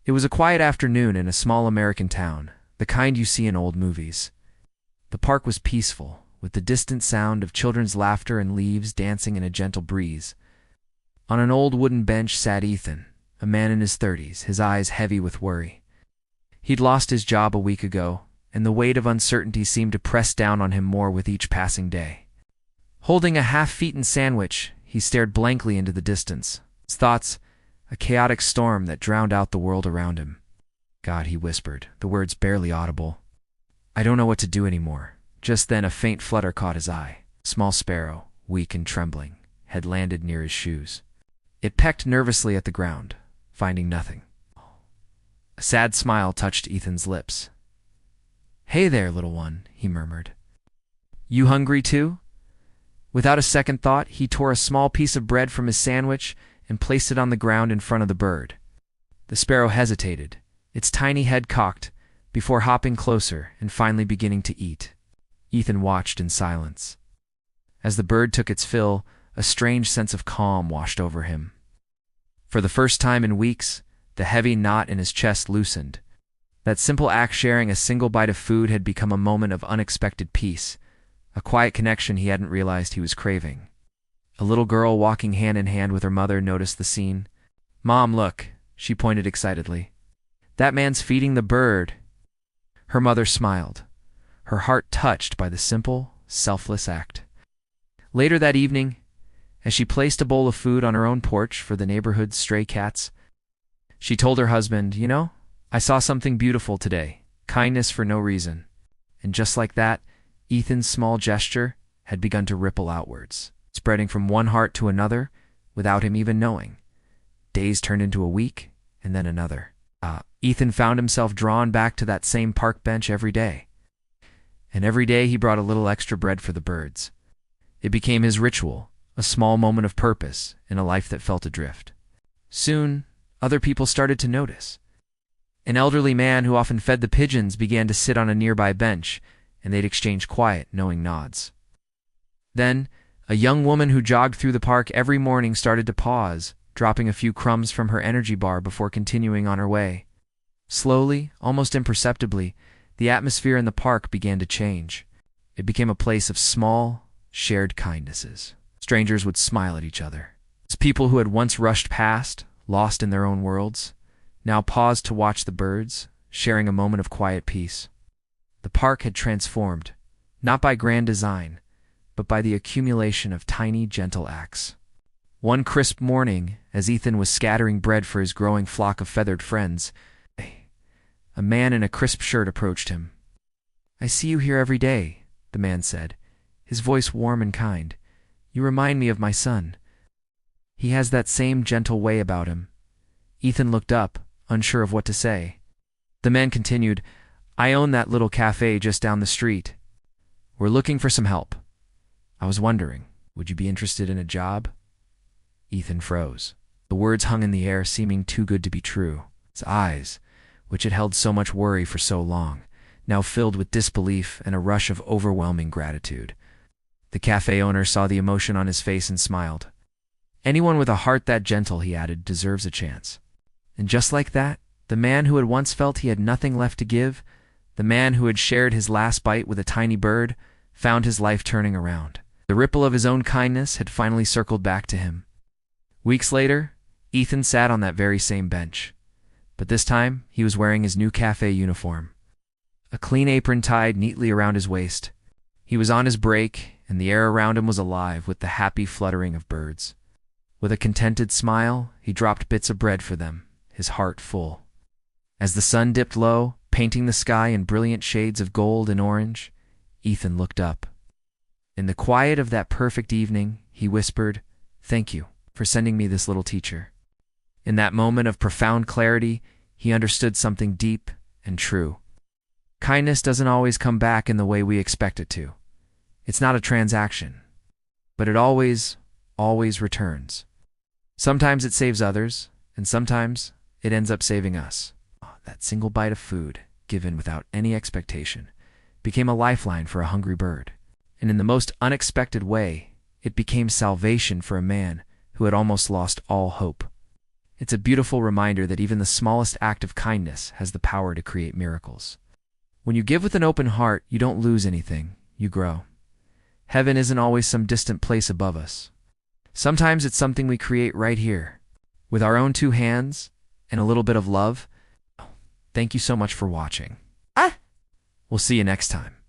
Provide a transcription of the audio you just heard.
It was a quiet afternoon in a small American town, the kind you see in old movies. The park was peaceful, with the distant sound of children's laughter and leaves dancing in a gentle breeze. On an old wooden bench sat Ethan, a man in his 30s, his eyes heavy with worry. He'd lost his job a week ago, and the weight of uncertainty seemed to press down on him more with each passing day. Holding a half-eaten sandwich, he stared blankly into the distance, his thoughts a chaotic storm that drowned out the world around him. "God," he whispered, the words barely audible. "I don't know what to do anymore." Just then a faint flutter caught his eye. A small sparrow, weak and trembling, had landed near his shoes. It pecked nervously at the ground, finding nothing. A sad smile touched Ethan's lips. "Hey there, little one," he murmured. "You hungry too?" Without a second thought, he tore a small piece of bread from his sandwich and placed it on the ground in front of the bird. The sparrow hesitated, its tiny head cocked, before hopping closer and finally beginning to eat. Ethan watched in silence. As the bird took its fill, a strange sense of calm washed over him. For the first time in weeks, the heavy knot in his chest loosened. That simple act, sharing a single bite of food, had become a moment of unexpected peace, a quiet connection he hadn't realized he was craving. A little girl walking hand in hand with her mother noticed the scene. "Mom, look," she pointed excitedly. "That man's feeding the bird." Her mother smiled, her heart touched by the simple, selfless act. Later that evening, as she placed a bowl of food on her own porch for the neighborhood's stray cats, she told her husband, "You know, I saw something beautiful today, kindness for no reason." And just like that, Ethan's small gesture had begun to ripple outwards, spreading from one heart to another without him even knowing. Days turned into a week, and then another. Ethan found himself drawn back to that same park bench every day. And every day he brought a little extra bread for the birds. It became his ritual, a small moment of purpose in a life that felt adrift. Soon, other people started to notice. An elderly man who often fed the pigeons began to sit on a nearby bench, and they'd exchange quiet, knowing nods. Then, a young woman who jogged through the park every morning started to pause, dropping a few crumbs from her energy bar before continuing on her way. Slowly, almost imperceptibly, the atmosphere in the park began to change. It became a place of small, shared kindnesses. Strangers would smile at each other. As people who had once rushed past, lost in their own worlds, now paused to watch the birds, sharing a moment of quiet peace. The park had transformed, not by grand design, but by the accumulation of tiny, gentle acts. One crisp morning, as Ethan was scattering bread for his growing flock of feathered friends, a man in a crisp shirt approached him. "I see you here every day," the man said, his voice warm and kind. "You remind me of my son. He has that same gentle way about him." Ethan looked up, unsure of what to say. The man continued, "I own that little cafe just down the street. We're looking for some help. I was wondering, would you be interested in a job?" Ethan froze. The words hung in the air, seeming too good to be true. His eyes, which had held so much worry for so long, now filled with disbelief and a rush of overwhelming gratitude. The cafe owner saw the emotion on his face and smiled. "Anyone with a heart that gentle," he added, "deserves a chance." And just like that, the man who had once felt he had nothing left to give, the man who had shared his last bite with a tiny bird, found his life turning around. The ripple of his own kindness had finally circled back to him. Weeks later, Ethan sat on that very same bench. But this time, he was wearing his new cafe uniform. A clean apron tied neatly around his waist. He was on his break, and the air around him was alive with the happy fluttering of birds. With a contented smile, he dropped bits of bread for them, his heart full. As the sun dipped low, painting the sky in brilliant shades of gold and orange, Ethan looked up. In the quiet of that perfect evening, he whispered, "Thank you for sending me this little teacher." In that moment of profound clarity, he understood something deep and true. Kindness doesn't always come back in the way we expect it to. It's not a transaction, but it always returns. Sometimes it saves others, and sometimes it ends up saving us. That single bite of food, given without any expectation, became a lifeline for a hungry bird. And in the most unexpected way, it became salvation for a man who had almost lost all hope. It's a beautiful reminder that even the smallest act of kindness has the power to create miracles. When you give with an open heart, you don't lose anything, you grow. Heaven isn't always some distant place above us. Sometimes it's something we create right here, with our own two hands and a little bit of love. Thank you so much for watching. We'll see you next time.